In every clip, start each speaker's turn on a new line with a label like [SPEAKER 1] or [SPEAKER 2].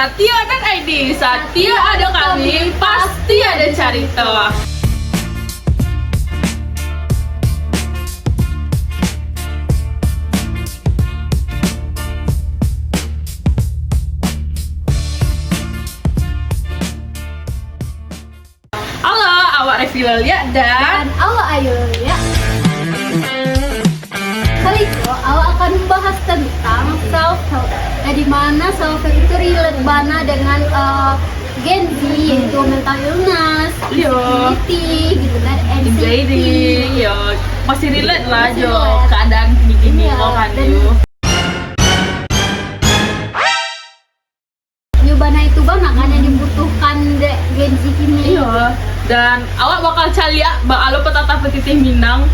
[SPEAKER 1] Satio.id. Satio ada kami, pasti ada Carito. Halo, awak Revilalia dan
[SPEAKER 2] awak Ayu ya. Kali itu awak akan membahas tentang self help. Nah, di mana self help itu relate bana dengan Gen Z, yaitu mental illness, disability, gitu kan,
[SPEAKER 1] anxiety, yo masih relate lah
[SPEAKER 2] Masih
[SPEAKER 1] jo
[SPEAKER 2] relate.
[SPEAKER 1] keadaan gini-gini
[SPEAKER 2] Iya,
[SPEAKER 1] kok kan
[SPEAKER 2] dan-
[SPEAKER 1] yo.
[SPEAKER 2] Nyobana itu bana kan yang dibutuhkan Gen Z ini.
[SPEAKER 1] Iya. Dan awak bakal cari ya, bakal petata petitih Minang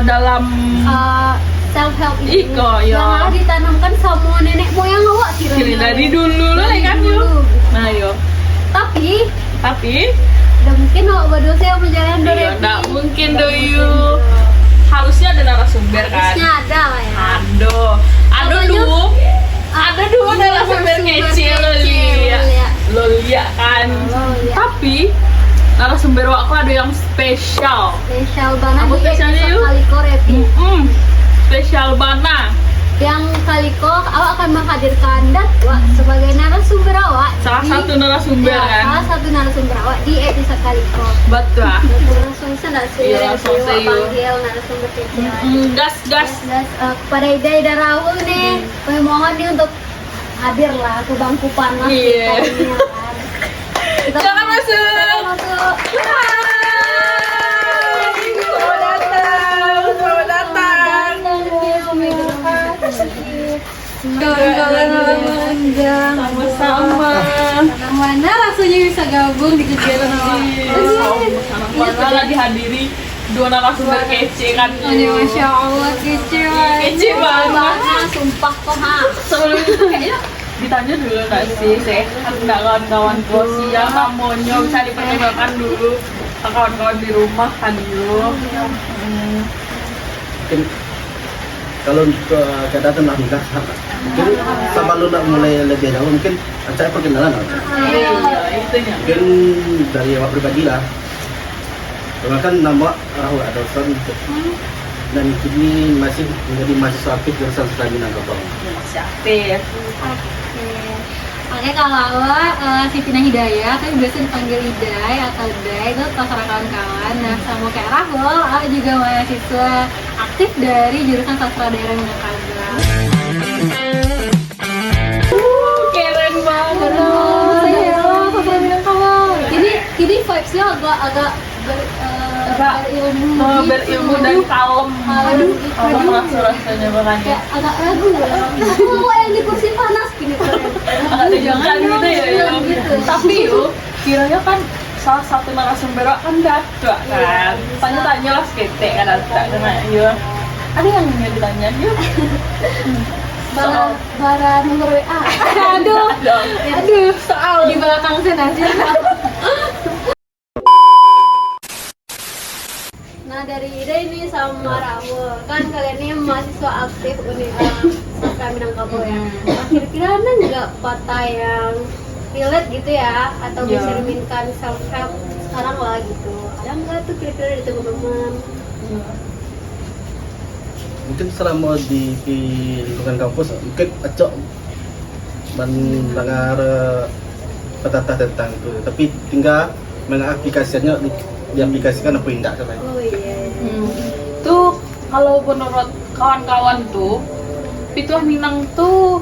[SPEAKER 1] dalam
[SPEAKER 2] Self help itu
[SPEAKER 1] Iko, yo.
[SPEAKER 2] yang harus ditanamkan sama nenek moyang awak
[SPEAKER 1] kiri dari dulu lah
[SPEAKER 2] Dari
[SPEAKER 1] kan
[SPEAKER 2] dulu,
[SPEAKER 1] yo.
[SPEAKER 2] gitu.
[SPEAKER 1] Nah yo,
[SPEAKER 2] Tapi
[SPEAKER 1] tapi
[SPEAKER 2] udah mungkin awak berdua saya menjalani
[SPEAKER 1] iya,
[SPEAKER 2] Dorepi.
[SPEAKER 1] nggak mungkin
[SPEAKER 2] Nggak
[SPEAKER 1] doyu.
[SPEAKER 2] mungkin.
[SPEAKER 1] Harusnya ada narasumber kan.
[SPEAKER 2] Harusnya ada lah ya.
[SPEAKER 1] Aduh, ada dua narasumber kecil Lolia kan.
[SPEAKER 2] Lolia.
[SPEAKER 1] Tapi narasumber aku ada yang spesial.
[SPEAKER 2] Spesial banget
[SPEAKER 1] Apa
[SPEAKER 2] di
[SPEAKER 1] spesialnya,
[SPEAKER 2] episode
[SPEAKER 1] Yu?
[SPEAKER 2] Kaliko Repi.
[SPEAKER 1] Spesial bana.
[SPEAKER 2] Yang Kaliko awak akan menghadirkan Datwa sebagai narasumber awak.
[SPEAKER 1] Salah
[SPEAKER 2] di-
[SPEAKER 1] satu narasumber
[SPEAKER 2] ya,
[SPEAKER 1] kan.
[SPEAKER 2] Salah satu narasumber awak di episode Kaliko.
[SPEAKER 1] Betul.
[SPEAKER 2] Langsung sana sih
[SPEAKER 1] Iya, langsung
[SPEAKER 2] awak
[SPEAKER 1] saya.
[SPEAKER 2] panggil narasumber kecil.
[SPEAKER 1] Gas.
[SPEAKER 2] Guys, kepada Ida Rahul nih, kami mohon nih untuk hadirlah ke bangku panas
[SPEAKER 1] Iya.
[SPEAKER 2] kita ini, ya kan. Kita
[SPEAKER 1] Jangan masuk.
[SPEAKER 2] Jangan masuk.
[SPEAKER 1] Selamat datang.
[SPEAKER 2] Kawan-kawan
[SPEAKER 1] Sama-sama.
[SPEAKER 2] mana rasanya bisa gabung di kegiatan ini?
[SPEAKER 1] Sama-sama lagi hadiri dua narasumber kece kan.
[SPEAKER 2] Masya Allah, kece
[SPEAKER 1] Kece banget.
[SPEAKER 2] Sumpah kok ha.
[SPEAKER 1] Sebelum itu kayaknya ditanya dulu nggak sih sehat nggak kawan-kawanku siapa maunya bisa diperkenalkan dulu ke kawan-kawan di rumah kan dulu.
[SPEAKER 3] Mungkin kalau keadaan nak nikah mungkin sama lu nak mulai lebih dahulu mungkin acara perkenalan
[SPEAKER 1] Iya itu ya.
[SPEAKER 3] mungkin dari awak pribadi lah. Perkenalkan nama Rahul Adolfon dan kini masih menjadi mahasiswa aktif jurusan Sastra Minangkabau.
[SPEAKER 1] Masih aktif.
[SPEAKER 2] Oke, kalau awak Siti Hidayah, tapi biasa dipanggil Iday atau Day, itu terserah kawan-kawan. Nah, sama kayak Rahul, awak juga mahasiswa aktif dari jurusan Sastra Daerah Minangkabau.
[SPEAKER 1] Keren banget.
[SPEAKER 2] Saya Sastra Minangkabau. Ini vibes-nya agak berilmu,
[SPEAKER 1] Berilmu dan kalem.
[SPEAKER 2] Aduh,
[SPEAKER 1] Rasanya makanya.
[SPEAKER 2] kayak agak ragu ya. Aku yang di kursi panas gini
[SPEAKER 1] Ada jangan gitu ya.
[SPEAKER 2] Jangan gitu.
[SPEAKER 1] Tapi yuk, kiranya kan salah satu narasumber kan Dada kan. Tanya-tanya lah skete kan Dada karena yuk. Ada yang mau ditanya yuk.
[SPEAKER 2] bara nomor WA. Aduh, soal di belakang sana aja. Nah, dari Ida ini sama Rahul, kan kalian ini mahasiswa aktif Sastra Minangkabau ya. Nah, kira-kira ada nggak patah yang relate gitu ya, atau
[SPEAKER 1] Ya.
[SPEAKER 2] bisa diminkan self help sekarang lah gitu? Ada nggak tuh kira-kira dari teman-teman?
[SPEAKER 3] Mungkin selama di lingkungan kampus mungkin acok mendengar petata tentang itu, tapi tinggal mengaplikasikannya diaplikasikan apa tidak kan.
[SPEAKER 2] Oh iya.
[SPEAKER 1] Tuh kalau menurut kawan-kawan tuh Pituah Minang tuh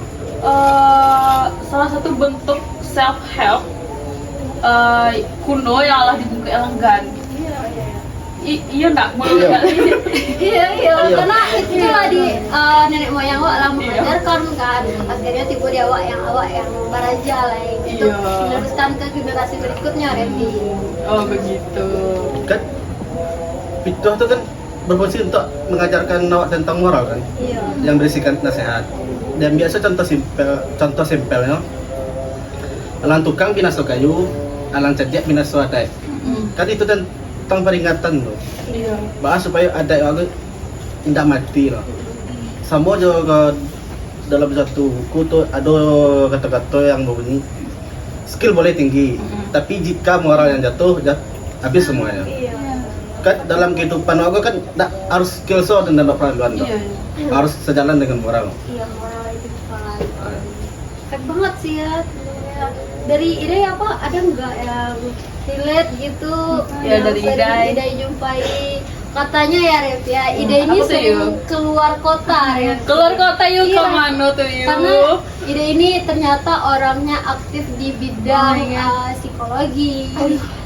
[SPEAKER 1] salah satu bentuk self help kuno yang alah dibuka elenggan. Iya enggak mau
[SPEAKER 3] Iya.
[SPEAKER 2] Iya,
[SPEAKER 3] Iya.
[SPEAKER 2] karena itu lah di nenek moyang awak lah
[SPEAKER 1] Iya.
[SPEAKER 2] mengajarkan kan. Akhirnya tiba di awak yang beraja lah gitu.
[SPEAKER 1] Iya.
[SPEAKER 2] Meneruskan ke generasi berikutnya Repi.
[SPEAKER 1] Oh begitu.
[SPEAKER 3] Kan Pituah itu kan berfungsi untuk mengajarkan awak tentang moral kan,
[SPEAKER 2] Iya.
[SPEAKER 3] yang berisikan nasihat. Dan biasa contoh simpelnya, alang tukang binaso kayu, alang cerdik binaso adat. Kan itu tentang peringatan loh,
[SPEAKER 1] Iya.
[SPEAKER 3] bahas supaya adat itu tidak mati loh. Sama juga dalam satu buku tuh ada kata-kata yang berbunyi skill boleh tinggi, tapi jika moral yang jatuh, habis semuanya.
[SPEAKER 2] Iya.
[SPEAKER 3] Kan dalam kehidupan aku kan harus skill so dan perlaluan
[SPEAKER 1] Iya.
[SPEAKER 3] harus sejalan dengan moral.
[SPEAKER 2] Iya, moral itu paling. Keren banget sih ya. Dari Idai apa? Ada nggak yang relate gitu?
[SPEAKER 1] Ya,
[SPEAKER 2] yang
[SPEAKER 1] dari
[SPEAKER 2] sering
[SPEAKER 1] Idai.
[SPEAKER 2] Idai jumpai. Katanya ya Rep ya, Idai ini
[SPEAKER 1] Apa tuh,
[SPEAKER 2] sering
[SPEAKER 1] Yu?
[SPEAKER 2] keluar kota ya.
[SPEAKER 1] Keluar kota yuk
[SPEAKER 2] Iya.
[SPEAKER 1] kemana tuh yuk?
[SPEAKER 2] Karena Idai ini ternyata orangnya aktif di bidang psikologi.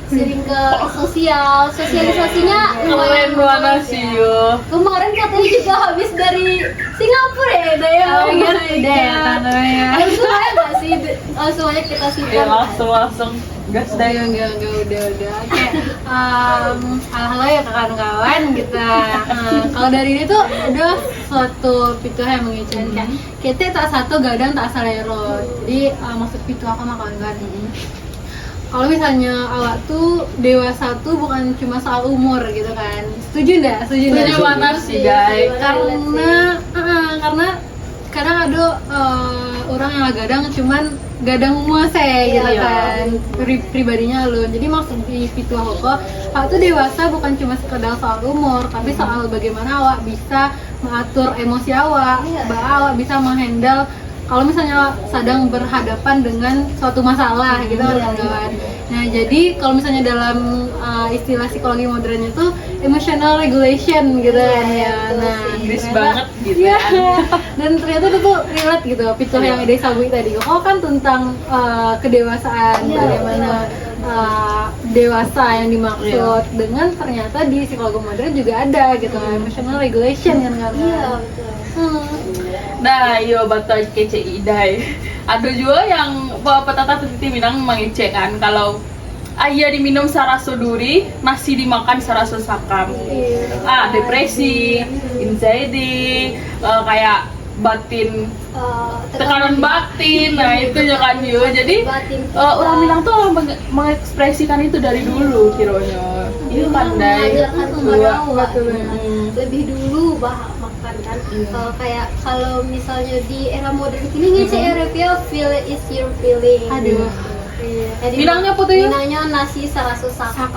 [SPEAKER 2] Sering ke sosialisasinya
[SPEAKER 1] Keren banget sih yuk.
[SPEAKER 2] Kemarin katanya juga habis dari Singapura ya, Daya.
[SPEAKER 1] Oh, gitu ya, tanahnya.
[SPEAKER 2] Langsung aja nggak sih? Langsung aja kita
[SPEAKER 1] Ya
[SPEAKER 2] simpan.
[SPEAKER 1] langsung gas deh.
[SPEAKER 4] Enggak, udah. Oke, halo ya kawan-kawan kita. Kalau dari ini tuh ada suatu fitur yang mengejen kayak kita tak satu gadang tak salero. Jadi maksud fitur apa mah kawan-kawan? Kalau misalnya awak tuh dewasa tuh bukan cuma soal umur gitu kan. Setuju nggak?
[SPEAKER 1] Setuju banget sih guys.
[SPEAKER 4] Karena kadang ada orang yang gadang cuman gadang muase gitu
[SPEAKER 1] Iya.
[SPEAKER 4] kan pribadinya lu. Jadi maksud di fitur awak tuh dewasa bukan cuma sekedar soal umur, tapi soal bagaimana awak bisa mengatur emosi awak,
[SPEAKER 2] Iya.
[SPEAKER 4] awak bisa menghandle kalau misalnya sedang berhadapan dengan suatu masalah gitu kan kawan. Nah jadi kalau misalnya dalam istilah psikologi modernnya tuh emotional regulation gitu kan ya. Nah
[SPEAKER 1] Inggris
[SPEAKER 4] ternyata-
[SPEAKER 1] banget gitu
[SPEAKER 4] Iya.
[SPEAKER 1] kan.
[SPEAKER 4] Dan ternyata itu tuh relate gitu fitur yang Ide Sabui tadi. Oh kan tentang kedewasaan,
[SPEAKER 2] Iya,
[SPEAKER 4] bagaimana dewasa yang dimaksud dengan ternyata di psikologi modern juga ada gitu emotional regulation kan kan.
[SPEAKER 2] Iya, betul.
[SPEAKER 1] Nah, yo batal kece idai. Ada juga yang petata titi minang mengecek kan kalau ayah diminum saraso duri, nasi dimakan saraso sakam. Depresi, anxiety, kayak batin tekanan batin, nah itu ya kan yo. Jadi
[SPEAKER 2] Batin.
[SPEAKER 1] orang bilang tuh mengekspresikan itu dari dulu kiranya. Iya kan dai.
[SPEAKER 2] Mengajarkan kepada awak
[SPEAKER 1] Hmm.
[SPEAKER 2] lebih dulu makan kan. Kayak kalau misalnya di era modern ini ngecek ya Rep ya, feel is your feeling.
[SPEAKER 4] Aduh.
[SPEAKER 2] Jadi
[SPEAKER 1] Minangnya apa tuh, Yu?
[SPEAKER 2] Minangnya nasi saraso sakam.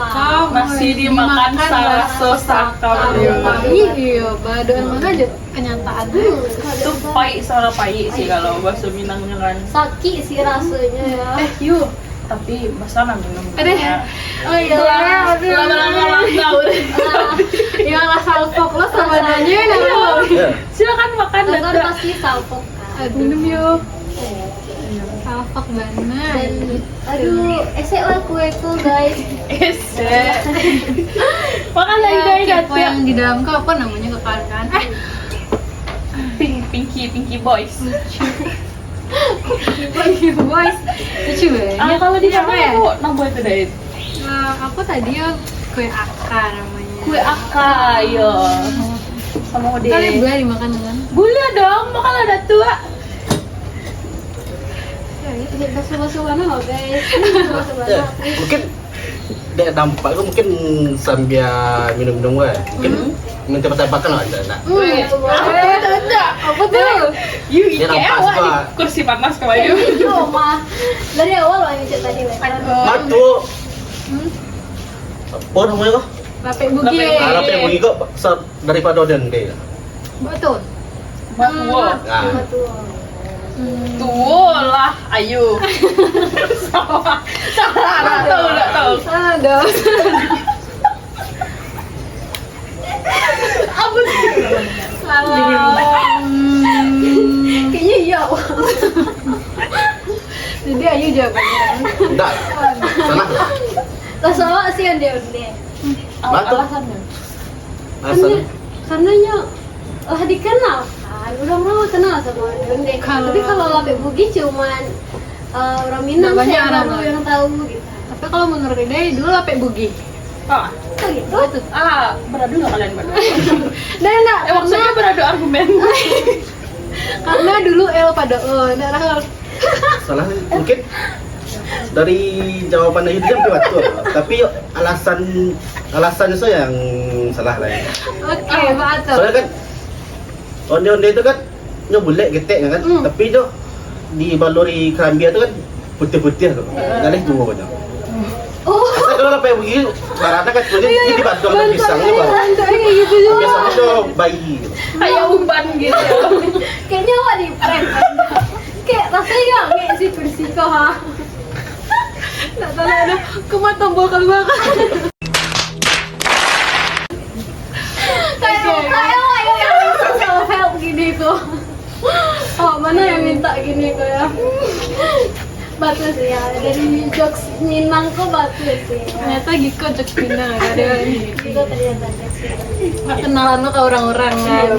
[SPEAKER 1] Masih dimakan saraso sakam.
[SPEAKER 4] Iya, badan mana aja kenyataan.
[SPEAKER 1] Itu pai suara pai sih kalau bahasa Minangnya kan.
[SPEAKER 2] Saki sih rasanya ya.
[SPEAKER 1] Yuk, tapi bahasa minum.
[SPEAKER 4] Oh iya,
[SPEAKER 1] Lama-lama
[SPEAKER 4] yang rasa fokus sama nanya
[SPEAKER 3] Ya.
[SPEAKER 1] silakan makan
[SPEAKER 2] Kan
[SPEAKER 1] dan
[SPEAKER 2] pasti salpok kan.
[SPEAKER 4] minum yuk. Salfok banget.
[SPEAKER 2] Dan aduh, esek lah kueku guys.
[SPEAKER 1] ese. Makan lagi
[SPEAKER 4] Ya,
[SPEAKER 1] guys,
[SPEAKER 4] kepo yang di dalam kau apa namanya kekan?
[SPEAKER 1] Pinky Boys.
[SPEAKER 4] Boys, lucu ya.
[SPEAKER 1] Kalau di
[SPEAKER 4] Ini apa
[SPEAKER 1] sana
[SPEAKER 4] ya?
[SPEAKER 1] aku nambah itu deh.
[SPEAKER 4] Aku tadi ya kue akar namanya.
[SPEAKER 1] Kue akar, yo. Sama Ode.
[SPEAKER 4] Kali boleh dimakan dengan?
[SPEAKER 1] Boleh dong, makan ada tua.
[SPEAKER 2] Ini basuh-basuh mana guys?
[SPEAKER 3] Ya, mungkin dia dampak itu mungkin sambil minum-minum gue mungkin minta tembakan lah enggak.
[SPEAKER 4] Apa tuh?
[SPEAKER 1] You
[SPEAKER 3] Dia
[SPEAKER 1] kayak
[SPEAKER 3] nampak
[SPEAKER 1] awak
[SPEAKER 3] suka.
[SPEAKER 1] di kursi panas kemarin.
[SPEAKER 2] Cuma dari awal lo ngecek tadi Wek.
[SPEAKER 3] Matu. Apa namanya kok?
[SPEAKER 4] Lapek bugi.
[SPEAKER 3] Harap yang bunyi kok daripada dan dia.
[SPEAKER 4] Betul.
[SPEAKER 1] Wah,
[SPEAKER 3] Nah,
[SPEAKER 1] tuh lah, ayo. Salah, enggak tahu.
[SPEAKER 4] Ada.
[SPEAKER 1] Apa sih?
[SPEAKER 2] Kayaknya iya. Wak.
[SPEAKER 4] Jadi ayo jawabannya.
[SPEAKER 3] enggak. Sana.
[SPEAKER 2] Rasa awak sih yang dia udah.
[SPEAKER 3] Matu.
[SPEAKER 1] Alasannya.
[SPEAKER 3] Asal.
[SPEAKER 2] Karenanya dikenal kan, udah lama kenal sama Donde. Tapi kalau lapek bugi cuman orang Minang
[SPEAKER 4] Nggak banyak
[SPEAKER 2] saya
[SPEAKER 4] orang
[SPEAKER 2] baru
[SPEAKER 4] lah.
[SPEAKER 2] yang tahu gitu.
[SPEAKER 4] Tapi kalau menurut Ide dulu lapek bugi.
[SPEAKER 1] Ah,
[SPEAKER 2] Oh gitu.
[SPEAKER 4] Betul.
[SPEAKER 1] beradu nggak kalian berdua?
[SPEAKER 4] Enggak,
[SPEAKER 1] Maksudnya beradu argumen.
[SPEAKER 4] karena dulu El pada enggak lah.
[SPEAKER 3] Salah mungkin dari jawaban itu yang betul. Tapi alasannya so yang salah lah ya.
[SPEAKER 4] Oke, betul.
[SPEAKER 3] Soalnya kan onde-onde itu kan nyo bulek getek kan, tapi jo di baluri Krambia itu kan putih-putih loh. Galih dua banyak.
[SPEAKER 2] Oh,
[SPEAKER 3] Kalau apa yang begini, karena kan ini dibantu sama pisangnya baru.
[SPEAKER 4] kayak gitu juga.
[SPEAKER 3] Biasanya tuh bayi. Gitu.
[SPEAKER 1] Kayak umpan gitu.
[SPEAKER 2] kayaknya awak di prank. Kayak rasanya kayak si bersiko ha.
[SPEAKER 4] Nggak tahu ada kumat tombol keluar.
[SPEAKER 2] Kayak yang self help gini kok.
[SPEAKER 4] Oh, mana yang minta gini kok ya?
[SPEAKER 2] Bagus ya, dari jokes Minang kok bagus sih.
[SPEAKER 4] Ternyata Giko jokes Minang ada.
[SPEAKER 2] Itu ternyata jokes Minang.
[SPEAKER 4] Nggak kenalan lo ke orang-orang kan.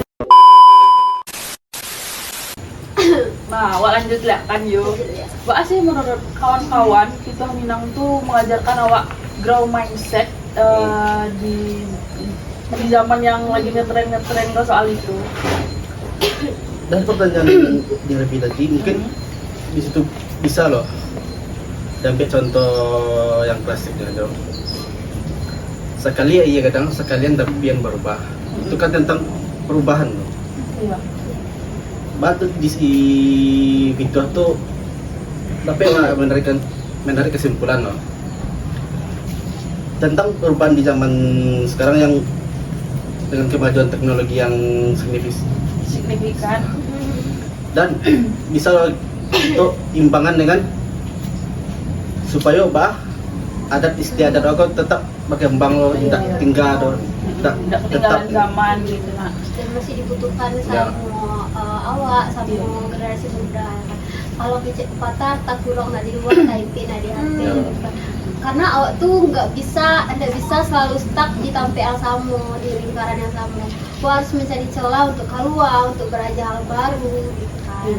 [SPEAKER 1] Nah, awak lanjut lah kan yuk. Mbak sih menurut kawan-kawan kita Minang tuh mengajarkan awak grow mindset di zaman yang lagi ngetren ke soal itu.
[SPEAKER 3] Dan pertanyaan di lebih tadi mungkin di situ bisa loh. Ambil contoh yang klasiknya dong. Sekali iya kadang sekalian tapi yang berubah. Itu kan tentang perubahan loh.
[SPEAKER 1] Iya.
[SPEAKER 3] Batu di si video tuh tapi menarik kesimpulan loh tentang perubahan di zaman sekarang yang dengan kemajuan teknologi yang
[SPEAKER 1] Signifikan.
[SPEAKER 3] dan bisa loh itu imbangan dengan supaya adat istiadat aku tetap berkembang loh, tidak tinggal loh,
[SPEAKER 1] Tidak ketinggalan zaman gitu nah.
[SPEAKER 2] Dan masih dibutuhkan
[SPEAKER 3] Ya.
[SPEAKER 2] sama awak sama generasi muda kan. Kalau kecil patah tak kurang dari luar taipin di hati
[SPEAKER 3] Ya.
[SPEAKER 2] gitu kan. Karena awak tuh nggak bisa selalu stuck di tempat yang sama, di lingkaran yang sama. Awak harus mencari celah untuk keluar, untuk belajar hal baru gitu kan.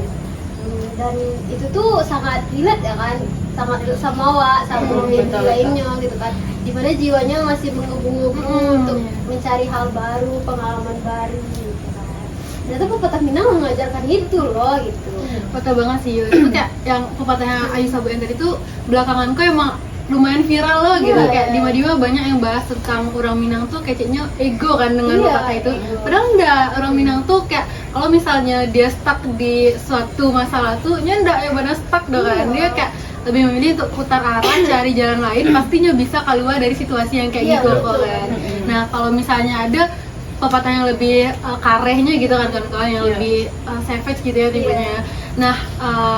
[SPEAKER 2] Dan itu tuh sangat relate ya kan, sangat relate sama awak, sama yang
[SPEAKER 1] betul,
[SPEAKER 2] lainnya gitu kan. Dimana jiwanya masih menggebu-gebu untuk mencari hal baru, pengalaman baru gitu kan. Ternyata pepatah Minang mengajarkan itu loh gitu.
[SPEAKER 4] Patah banget sih, itu kayak yang pepatahnya Ayu Sabu yang tadi tuh belakangan kok emang lumayan viral loh gitu.
[SPEAKER 2] Iya.
[SPEAKER 4] Kayak di Madiwa banyak yang bahas tentang orang Minang tuh kayaknya ego kan dengan
[SPEAKER 2] Iya,
[SPEAKER 4] pepatah itu.
[SPEAKER 2] ego.
[SPEAKER 4] Padahal enggak, orang Minang tuh kayak kalau misalnya dia stuck di suatu masalah tuh nyendak ya benar stuck dong kan.
[SPEAKER 2] Iya.
[SPEAKER 4] Dia kayak lebih memilih untuk putar arah, cari jalan lain, pastinya bisa keluar dari situasi yang kayak
[SPEAKER 2] Iya,
[SPEAKER 4] gitu kok
[SPEAKER 2] betul.
[SPEAKER 4] kan. Nah, kalau misalnya ada pepatah yang lebih karehnya gitu kan kawan-kawan yang
[SPEAKER 1] Iya.
[SPEAKER 4] lebih savage gitu ya tipenya.
[SPEAKER 2] Iya.
[SPEAKER 4] Nah,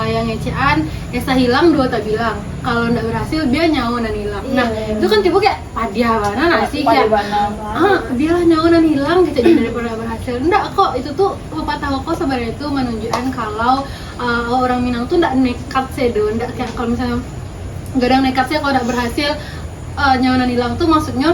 [SPEAKER 4] yang ngecean, esa hilang dua tak bilang. Kalau ndak berhasil dia nyawa dan hilang.
[SPEAKER 2] Iya.
[SPEAKER 4] Nah, itu kan tipe kayak padiah mana nasi kayak
[SPEAKER 1] Padebana.
[SPEAKER 4] dia lah nyawa dan hilang gitu jadi daripada berhasil. Ndak kok, itu tuh pepatah kok sebenarnya itu menunjukkan kalau orang Minang tuh ndak nekat sedo, ndak kayak kalau misalnya gadang nekat sih kalau ndak berhasil nyawa dan hilang tuh maksudnya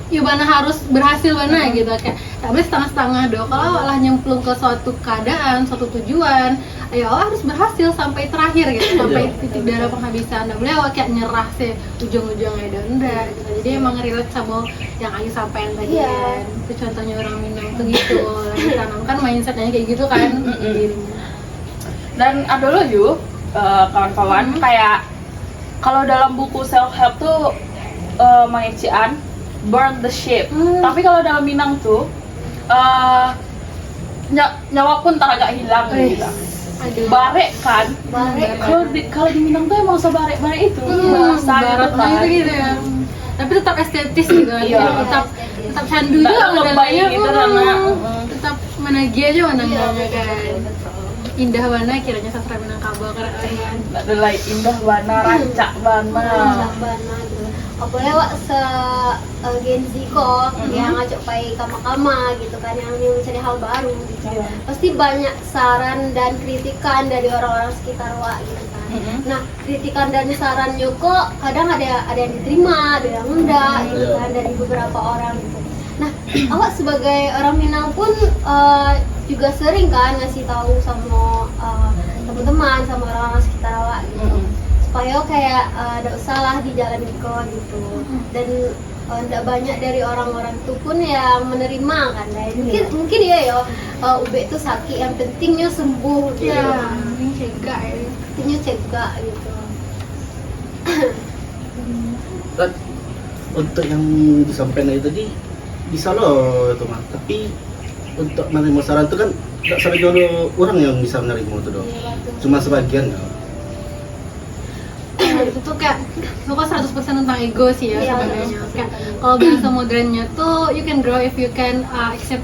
[SPEAKER 4] ya mana harus berhasil mana gitu kayak tak boleh setengah-setengah dong. Kalau lah nyemplung ke suatu keadaan, suatu tujuan, ya Allah harus berhasil sampai terakhir gitu, sampai titik darah penghabisan. Nggak boleh awak kayak nyerah sih ujung-ujungnya dan enggak gitu. Jadi emang relate sama yang Ayu sampaikan tadi
[SPEAKER 2] Iya.
[SPEAKER 4] kan. Itu contohnya orang Minang tuh gitu. Lagi tanamkan mindsetnya kayak gitu kan.
[SPEAKER 1] Dan ada lo yuk kawan-kawan kayak kalau dalam buku self help tuh mengecian burn the ship. Tapi kalau dalam Minang tuh nyawa pun tak agak hilang gitu.
[SPEAKER 4] Aduh.
[SPEAKER 1] Barek kan.
[SPEAKER 2] Barek.
[SPEAKER 1] Kalau di Minang tuh emang sebarek-barek itu. Bahasa
[SPEAKER 4] Barat
[SPEAKER 1] gitu kan.
[SPEAKER 4] gitu ya. Tapi tetap estetis gitu kan.
[SPEAKER 1] Iya.
[SPEAKER 4] Tetap candu
[SPEAKER 1] Nggak
[SPEAKER 4] juga
[SPEAKER 1] lebay
[SPEAKER 4] modelnya,
[SPEAKER 1] gitu, Rana.
[SPEAKER 4] tetap menagih aja warnanya
[SPEAKER 2] Iya,
[SPEAKER 4] kan. Indah mana kiranya sastra Minangkabau keren.
[SPEAKER 1] Nggak ada lain indah bana, rancak bana.
[SPEAKER 2] Sabana gitu. Apalagi wak Gen Z kok yang ngajak pai kama-kama gitu kan yang mencari hal baru gitu.
[SPEAKER 1] Iya.
[SPEAKER 2] Pasti banyak saran dan kritikan dari orang-orang sekitar wak gitu kan. Nah, kritikan dan sarannya kok kadang ada yang diterima, ada yang enggak gitu kan dari beberapa orang gitu. Nah, awak sebagai orang Minang pun juga sering kan ngasih tahu sama teman-teman sama orang-orang sekitar awak gitu. Supaya kayak ada usaha di jalan Iko gitu. Dan tidak banyak dari orang-orang itu pun yang menerima kan. Mungkin ya Ube itu sakit yang pentingnya sembuh gitu.
[SPEAKER 4] Ya, ini cegah ya.
[SPEAKER 2] Pentingnya cegah gitu.
[SPEAKER 3] Dan untuk yang disampaikan tadi bisa loh itu mah, tapi untuk menerima saran itu kan tidak sampai dulu orang yang bisa menerima itu dong,
[SPEAKER 2] Iya, betul.
[SPEAKER 3] cuma sebagian ya.
[SPEAKER 4] suka 100% tentang ego sih ya
[SPEAKER 2] Iya,
[SPEAKER 4] sebenarnya.
[SPEAKER 2] 100%.
[SPEAKER 4] Kayak kalau bahasa modernnya tuh you can grow if you can accept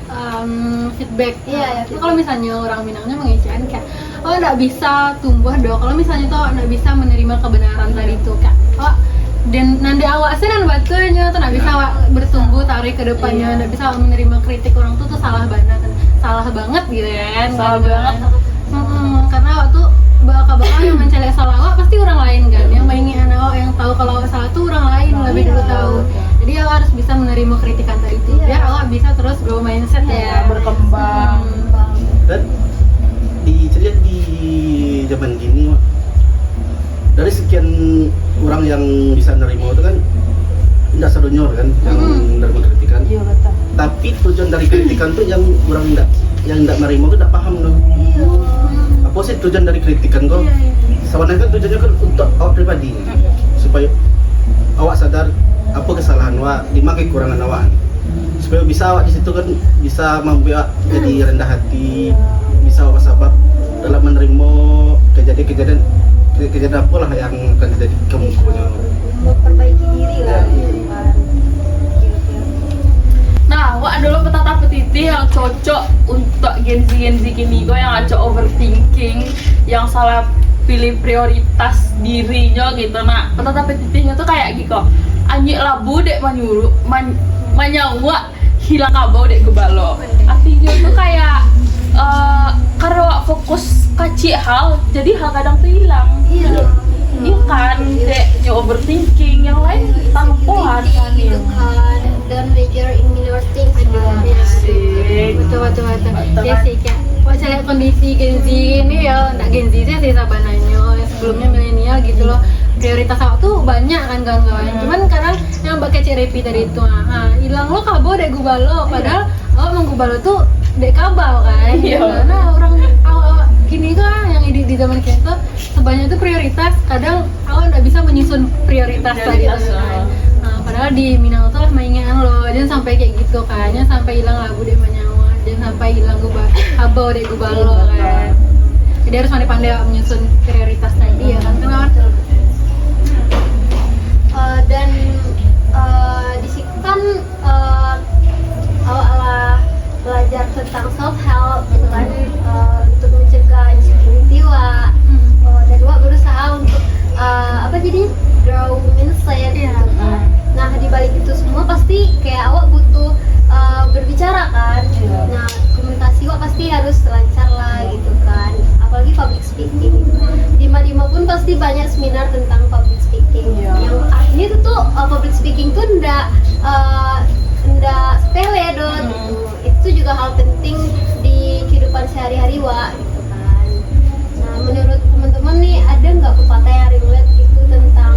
[SPEAKER 4] feedback.
[SPEAKER 2] Iya,
[SPEAKER 4] Nah, kalau misalnya orang Minangnya mengecewakan kayak oh nggak bisa tumbuh dong. Kalau misalnya tuh nggak bisa menerima kebenaran tadi tuh kayak oh dan nanti awak sih nan batunya tuh nggak bisa awak bertumbuh tarik ke depannya, nggak bisa awak menerima kritik orang tuh salah banget gitu ya kan.
[SPEAKER 1] Salah banget.
[SPEAKER 4] Karena awak tuh bakal yang mencari salah awak pasti orang lain kan, yang mainin awak yang tahu kalau awak salah tuh orang lain lebih dulu tahu. Jadi awak harus bisa menerima kritikan tadi itu biar awak bisa terus grow mindset ya,
[SPEAKER 1] berkembang.
[SPEAKER 3] Dan dilihat di zaman gini Mak, dari sekian orang yang bisa nerima itu kan tidak sedonyor kan yang menerima kritikan.
[SPEAKER 1] Iya betul.
[SPEAKER 3] Tapi tujuan dari kritikan tuh yang orang tidak menerima itu tidak paham loh. Apa sih tujuan dari kritikan kok? Sebenarnya kan tujuannya kan untuk awak pribadi supaya awak sadar apa kesalahan awak, di mana kekurangan awak, supaya bisa awak di situ kan bisa membuat jadi rendah hati, bisa awak sabar dalam menerima kejadian apa lah yang akan terjadi ke musuhnya.
[SPEAKER 2] Memperbaiki diri lah gitu kan.
[SPEAKER 1] Nah, wak adalah petata petiti yang cocok untuk Gen Z kini kok yang aja overthinking, yang salah pilih prioritas dirinya gitu. Nah, petata petitinya tuh kayak gitu. Anjing labu dek manyuru, manyawa hilang kabau dek gebalo. Artinya tuh kayak karena wak fokus kaci hal, jadi hal kadang tuh hilang.
[SPEAKER 2] Iya.
[SPEAKER 1] Iya kan, dek overthinking, yang lain tampohan kan
[SPEAKER 2] Gitu kan. Dan major in minor things gitu.
[SPEAKER 1] Asik.
[SPEAKER 4] betul.
[SPEAKER 1] Betul
[SPEAKER 4] Ya
[SPEAKER 1] kan?
[SPEAKER 4] sih kayak wah saya lihat kondisi Gen Z ini ya, nggak Gen Z sih sabananya sebelumnya milenial gitu loh. Prioritas awak tuh banyak kan kawan-kawan. Cuman sekarang yang pakai CRP tadi itu, hilang lo kabo dek gubalo, padahal awak menggubalo tuh dek kabal kan.
[SPEAKER 1] Iya.
[SPEAKER 4] Karena orang awak gini kan yang di zaman kita sebanyak itu prioritas, kadang awak nggak bisa menyusun prioritas tadi
[SPEAKER 1] Prioritas,
[SPEAKER 4] kan. Nah, padahal di Minang tuh mainan lo, jangan sampai kayak gitu kan, jangan sampai hilang lagu dek menyawa, jangan sampai hilang kabau dek gubalo kan. Jadi harus pandai-pandai menyusun prioritas tadi ya kan, kenapa?
[SPEAKER 2] Dan di situ kan awal belajar tentang self help gitu kan, untuk mencegah insecurity wa dan wa berusaha untuk apa jadi grow mindset gitu kan. Nah di balik itu semua pasti kayak awak butuh berbicara kan. Nah komunikasi wa pasti harus lancar lah gitu kan, apalagi public speaking. Di Madima pun pasti banyak seminar tentang public speaking. Yang artinya itu tuh public speaking tuh ndak sepele dong gitu. Itu juga hal penting di kehidupan sehari-hari wa gitu kan. Nah menurut teman-teman nih ada nggak pepatah yang relate gitu tentang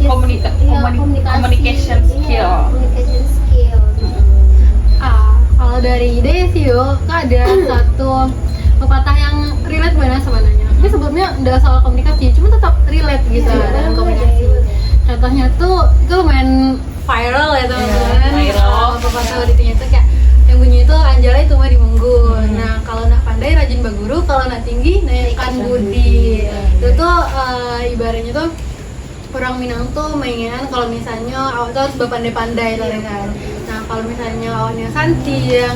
[SPEAKER 1] communication skill.
[SPEAKER 2] Communication skill gitu.
[SPEAKER 4] Kalau dari ide sih yo, kan ada satu pepatah yang relate banget sebenarnya. Ini sebelumnya udah soal komunikasi, cuma tetap relate gitu dengan komunikasi. Contohnya tuh itu lumayan viral ya teman-teman.
[SPEAKER 1] Viral.
[SPEAKER 4] Pepatah itunya tuh kayak yang bunyi itu anjalai itu mah di munggun. Nah kalau nak pandai rajin baguru, kalau nak tinggi naikkan budi. Itu tuh ibaratnya tuh orang Minang tuh mainan kalau misalnya awak tuh harus berpandai-pandai lah kan. Nah kalau misalnya awaknya santi yang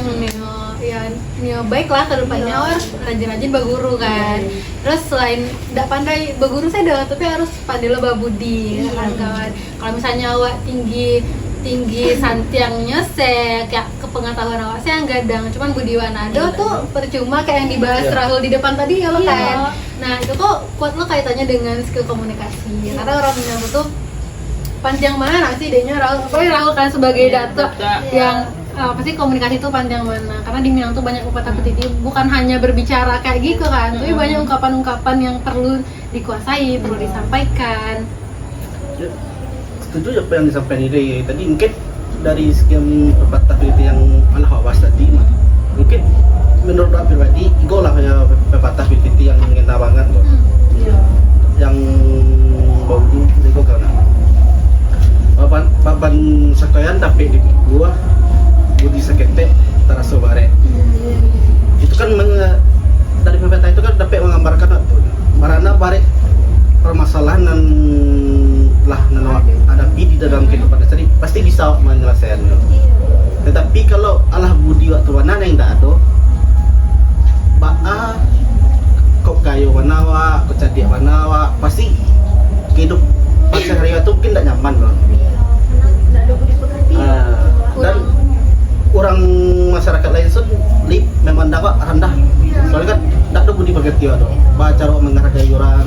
[SPEAKER 4] ya baik lah ke depannya awak rajin-rajin baguru kan. Terus selain tidak pandai baguru saya dah, tapi harus pandai lo babudi kawan-kawan. Kalau misalnya awak tinggi santiangnya saya kayak kepengetahuan awak saya gadang, cuman budi wanado tuh percuma kayak yang dibahas Rahul di depan tadi ya lo kan. Nah itu tuh kuat lo kaitannya dengan skill komunikasi, karena orang Minang tuh panjang mana sih idenya Rahul kan sebagai data yang apa sih komunikasi itu panjang mana, karena di Minang tuh banyak pepatah petiti, bukan hanya berbicara kayak gitu kan, tapi banyak ungkapan-ungkapan yang perlu dikuasai, perlu disampaikan.
[SPEAKER 3] Ya, setuju apa yang disampaikan Ide tadi. Mungkin dari sekian pepatah itu yang anak bahas tadi, mungkin menurut aku pribadi itu lah ya pepatah itu yang ngena banget loh. Yang bau itu karena papan sakayan tapi di gua budi sakete terasa bare. Itu kan dari pepatah itu kan dapat menggambarkan marana bare permasalahan dan lah awak hadapi di dalam kehidupan sehari pasti bisa awak menyelesaikannya. Tetapi kalau alah budi waktu mana yang tidak ada, kau kayu wanawa, kau cadik wanawa, pasti hidup sehari itu mungkin tidak nyaman loh. Dan orang masyarakat lain pun memang dapat rendah. Soalnya kan tidak ada budi pekerti ada. Baca orang menghargai orang.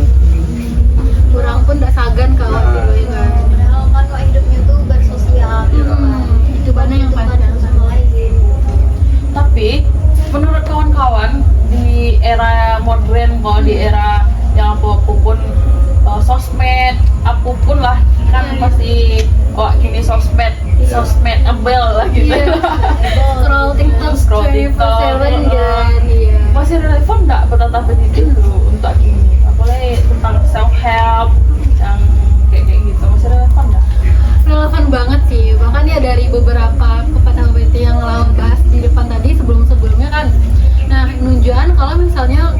[SPEAKER 4] Orang pun tidak sagan kawan dulu ya kan.
[SPEAKER 2] Padahal kan kok hidupnya tuh bersosial.
[SPEAKER 4] Itu mana yang panjang.
[SPEAKER 2] Sama lain.
[SPEAKER 1] Tapi menurut kawan-kawan di era modern kok, di era yang apapun sosmed apapun lah kan pasti kini sosmed abel lah gitu.
[SPEAKER 2] Scroll TikTok,
[SPEAKER 1] Scroll
[SPEAKER 2] 24/7 kan.
[SPEAKER 4] Iya.
[SPEAKER 1] Masih relevan nggak betapa penting dulu untuk ini, apalagi tentang self help yang kayak gitu, masih relevan nggak?
[SPEAKER 4] Relevan banget sih, bahkan ya dari beberapa pepatah yang lawan bahas di depan tadi sebelumnya kan. Nah, menunjukkan kalau misalnya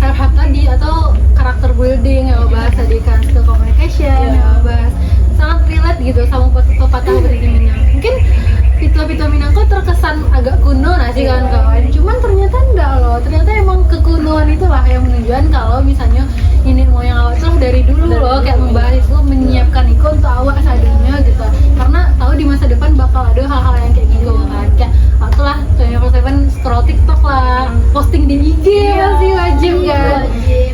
[SPEAKER 4] self help tadi atau karakter building yang bahas tadi kan, skill communication yang bahas sangat relate gitu sama pepatah Minang. Mungkin Pito Minang kok terkesan agak kuno sih kan kawan. Cuman ternyata enggak loh. Ternyata emang kekunoan itulah yang menunjukkan kalau misalnya ini moyang awak tuh dari dulu loh kayak membahas itu, menyiapkan itu untuk awak seadanya gitu. Karena tahu di masa depan bakal ada hal-hal yang kayak gitu kan. Kayak itulah 24/7 scroll TikTok lah, posting di IG masih wajib kan.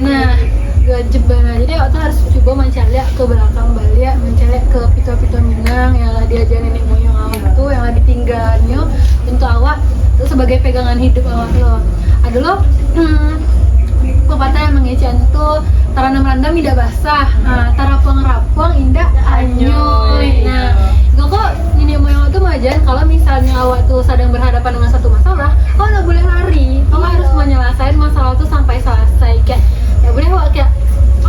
[SPEAKER 4] Nah, wajib banget. Jadi waktu harus coba mencari ke belakang balik, mencari ke Pito Minang yang lah diajarin nenek moyang awak tuh, yang lah ditinggalnya untuk awak itu sebagai pegangan hidup awak lo. Ada lo pepatah yang mengecen tuh taranam randam tidak basah, tarapang indah anyoy. Nah, kok nenek moyang awak tuh majan kalau misalnya awak tuh sedang berhadapan dengan satu masalah, kau nggak boleh lari, kau harus menyelesaikan masalah tuh sampai selesai. Kayak ya boleh kok kayak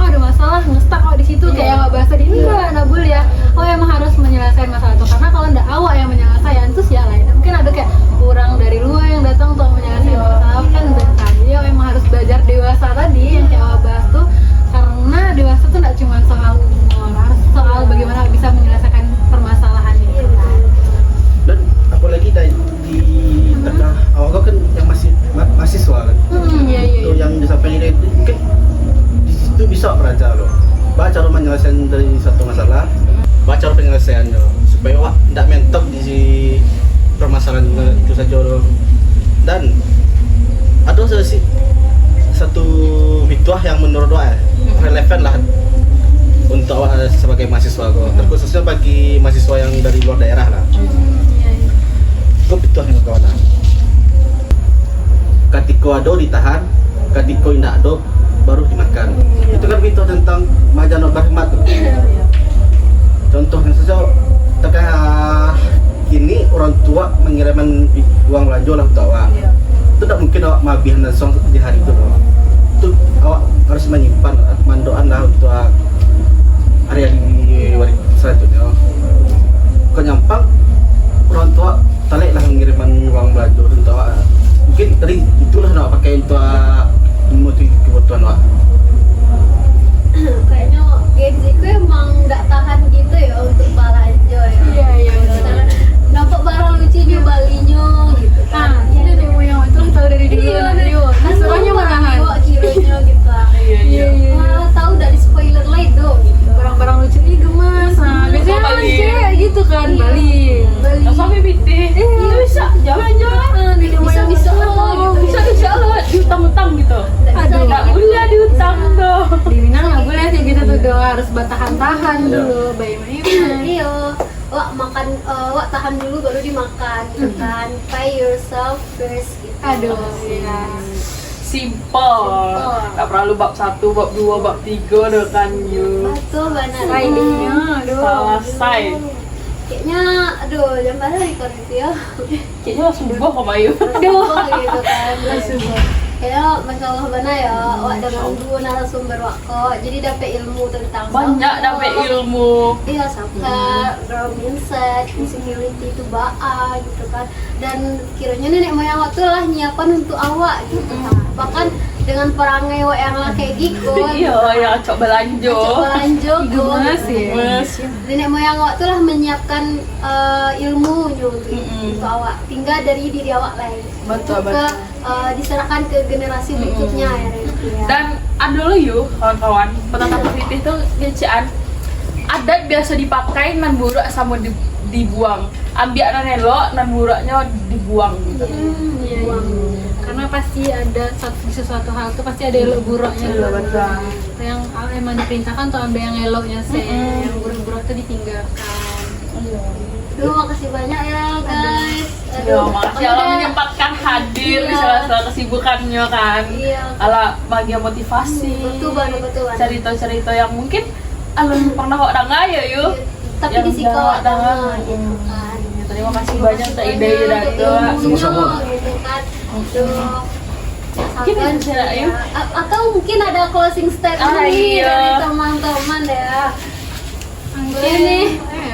[SPEAKER 4] ada masalah ngestak kok di situ kayak nggak bahasa di nggak boleh ya. Emang harus menyelesaikan masalah itu, karena kalau ndak awak yang menyelesaikan terus ya lain mungkin ada kayak orang dari luar yang datang untuk menyelesaikan masalah kan bentar. Jadi emang harus belajar dewasa tadi yang kayak awak bahas tuh, karena dewasa tuh nggak cuma soal umur, harus soal bagaimana bisa menyelesaikan permasalahan itu.
[SPEAKER 3] Dan apalagi di tengah awal kan yang masih mahasiswa kan.
[SPEAKER 4] Iya.
[SPEAKER 3] Itu yang disampaikan itu mungkin di situ bisa belajar loh. Baca cara menyelesaikan dari satu masalah, baca cara penyelesaiannya supaya wah tidak mentok di permasalahan itu saja loh. Dan ada satu fitwah yang menurut doa relevan lah untuk awak sebagai mahasiswa kok, terkhususnya bagi mahasiswa yang dari luar daerah lah. Kok fitwah yang kawan. Ketika ada ditahan, ketika tidak ada baru dimakan. Itu kan fitwah tentang majan berkhidmat. Contohnya saja terkait kini orang tua mengirimkan uang belanja lah untuk awak. Itu tidak mungkin awak mabih langsung di hari itu. Itu awak harus menyimpan mandoan lah untuk hari-hari selanjutnya. Kau nyampang orang tua talek lah mengirimkan uang belanja untuk awak. Mungkin dari itulah awak pakai untuk memenuhi kebutuhan awak.
[SPEAKER 2] Kayaknya Genziku emang nggak tahan gitu ya untuk belanja ya.
[SPEAKER 4] Iya.
[SPEAKER 2] Dapat barang lucunya balinya gitu kan.
[SPEAKER 4] Ini nih moyang itu tahu dari dulu. Semuanya menahan.
[SPEAKER 2] Kiranya gitu.
[SPEAKER 4] Iya.
[SPEAKER 2] Malah tahu dari spoiler lain dong gitu.
[SPEAKER 4] Barang-barang lucu ini gemas. Nah, biasanya kan
[SPEAKER 1] Bali.
[SPEAKER 4] cewek gitu kan, Bali.
[SPEAKER 1] Nah, sampai BT itu bisa jalan-jalan,
[SPEAKER 2] Bisa
[SPEAKER 1] bisa lah diutang-utang gitu.
[SPEAKER 4] Aduh.
[SPEAKER 1] Nggak boleh diutang dong.
[SPEAKER 4] Di Minang nggak boleh sih gitu tuh, harus bertahan-tahan dulu. Bagaimana?
[SPEAKER 2] Iya, wak tahan dulu baru dimakan gitu kan. Pay yourself first gitu.
[SPEAKER 4] Aduh, ya.
[SPEAKER 1] Simple. Nggak perlu bab 1, bab 2, bab 3 deh kan you.
[SPEAKER 2] Betul benar.
[SPEAKER 4] Ridingnya, aduh.
[SPEAKER 1] Selesai.
[SPEAKER 2] Kayaknya, jangan pada record gitu ya.
[SPEAKER 1] Kayaknya langsung buah sama you.
[SPEAKER 2] Aduh, gitu kan. Kayaknya masalah mana ya, wak dengan dua narasumber wak kok. Jadi dapat ilmu tentang
[SPEAKER 1] Banyak dapat ilmu.
[SPEAKER 2] Iya, sampai girl mindset, insecurity itu gitu kan. Dan kiranya nenek moyang waktu lah nyiapan untuk awak gitu kan. Bahkan dengan perangai yang kayak gitu.
[SPEAKER 1] Iya, yang cok belanjo.
[SPEAKER 2] Lanjo
[SPEAKER 4] Gemas ya.
[SPEAKER 1] Mas.
[SPEAKER 2] nenek moyang awak tuh lah menyiapkan ilmu untuk
[SPEAKER 1] Mm-mm.
[SPEAKER 2] awak tinggal dari diri awak lain
[SPEAKER 1] Betul,
[SPEAKER 2] ke diserahkan ke generasi berikutnya ya Reti, ya.
[SPEAKER 1] Dan ada lo yuk kawan-kawan, petata positif tuh ngecaan adat biasa dipakai nan buruk sama dibuang. Ambil nan elok, nan buruknya dibuang gitu.
[SPEAKER 4] Iya. Karena pasti ada sesuatu hal tuh pasti ada elok buruknya.
[SPEAKER 1] Iya, betul.
[SPEAKER 4] Yang emang diperintahkan tuh ambil yang eloknya sih, yang buruk-buruk tuh ditinggalkan.
[SPEAKER 2] Duh, makasih banyak ya guys.
[SPEAKER 1] Yo, makasih Allah menyempatkan hadir di salah-salah kesibukannya kan.
[SPEAKER 2] Iya.
[SPEAKER 1] Ala bagian motivasi.
[SPEAKER 2] Betul banget.
[SPEAKER 1] Cerita-cerita yang mungkin alun pernah kok dengar ya yuk.
[SPEAKER 2] Tapi
[SPEAKER 1] Yang
[SPEAKER 2] di siko
[SPEAKER 1] dengar.
[SPEAKER 2] ada gitu kan.
[SPEAKER 1] Terima kasih banyak untuk ide-ide dari
[SPEAKER 3] Sama-sama.
[SPEAKER 2] Gitu kan. Duh.
[SPEAKER 1] Mungkin bisa ya.
[SPEAKER 2] Atau mungkin ada closing statement
[SPEAKER 1] Ah,
[SPEAKER 2] nih
[SPEAKER 1] iya.
[SPEAKER 2] dari teman-teman ya.
[SPEAKER 4] Oke nih,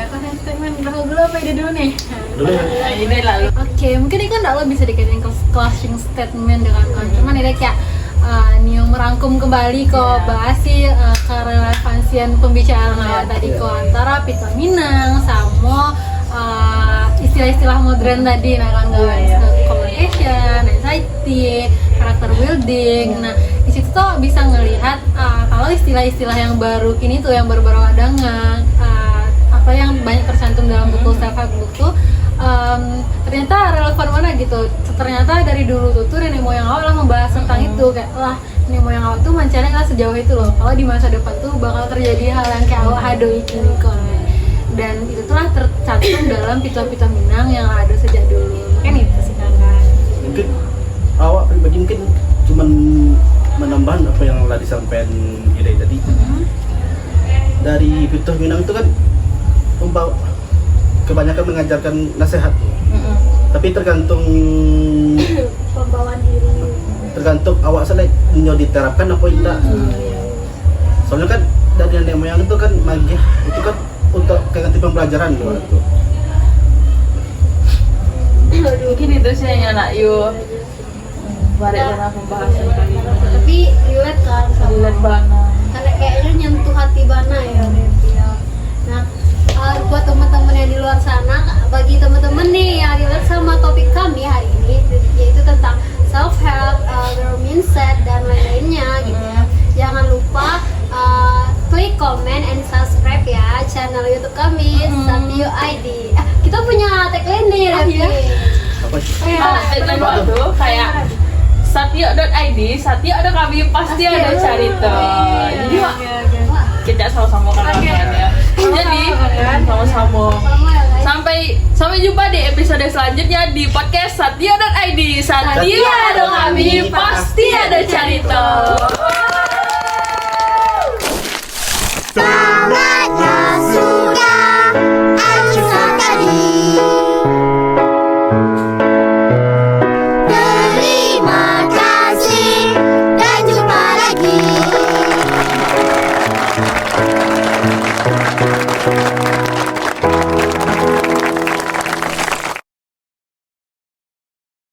[SPEAKER 4] closing statement dulu apa ide dulu nih?
[SPEAKER 3] Dulu ya.
[SPEAKER 1] Nah, ini lalu.
[SPEAKER 4] Oke, mungkin ini kan lo bisa dikatain closing statement dengan cuman ini kayak Nio merangkum kembali kok bahas sih kerelevansian pembicaraan awal tadi kok antara Pita Minang sama istilah-istilah modern tadi nah kan communication, anxiety, character building. Nah di situ tuh bisa ngelihat kalau istilah-istilah yang baru kini tuh yang baru-baru ada apa yang banyak tercantum dalam buku self help book tuh ternyata relevan mana gitu. Ternyata dari dulu tuh nenek moyang awal lah membahas tentang itu kayak lah nenek moyang awal tuh mencari lah sejauh itu loh. Kalau di masa depan tuh bakal terjadi hal yang kayak awal hadoi kini kon. Dan itu tuh lah tercantum dalam pita-pita Minang yang ada sejak dulu. Kan itu sih kan.
[SPEAKER 3] Mungkin awak pribadi mungkin cuman menambah apa yang telah disampaikan Ida tadi. Dari Pituh Minang itu kan membawa kebanyakan mengajarkan nasihat. Tapi tergantung
[SPEAKER 2] Pembawaan diri.
[SPEAKER 3] tergantung awak selek nyo diterapkan apa tidak. Soalnya kan dari nenek moyang itu kan magih itu kan untuk kayak ganti pembelajaran loh itu.
[SPEAKER 1] Mungkin itu sih yang nak yuk. Balik dalam pembahasan kali ini.
[SPEAKER 2] Tapi relate kan sama
[SPEAKER 1] Lihat banget.
[SPEAKER 2] karena kayaknya nyentuh hati Bana ya Reti ya. Nah buat teman-teman yang di luar sana, bagi teman-teman nih yang relate sama topik kami hari ini yaitu tentang self help, girl mindset dan lain-lainnya gitu ya. Jangan lupa klik comment and subscribe ya channel YouTube kami Satio ID. Kita punya tagline nih Reti.
[SPEAKER 3] Apa sih?
[SPEAKER 1] Tagline itu kayak satio.id, Satio ada kami pasti ada cerita. Jadi Wak, kita sama-sama kan ya. Jadi sama-sama. Sampai jumpa di episode selanjutnya di podcast Satio.id. Satio ada kami pasti ada cerita.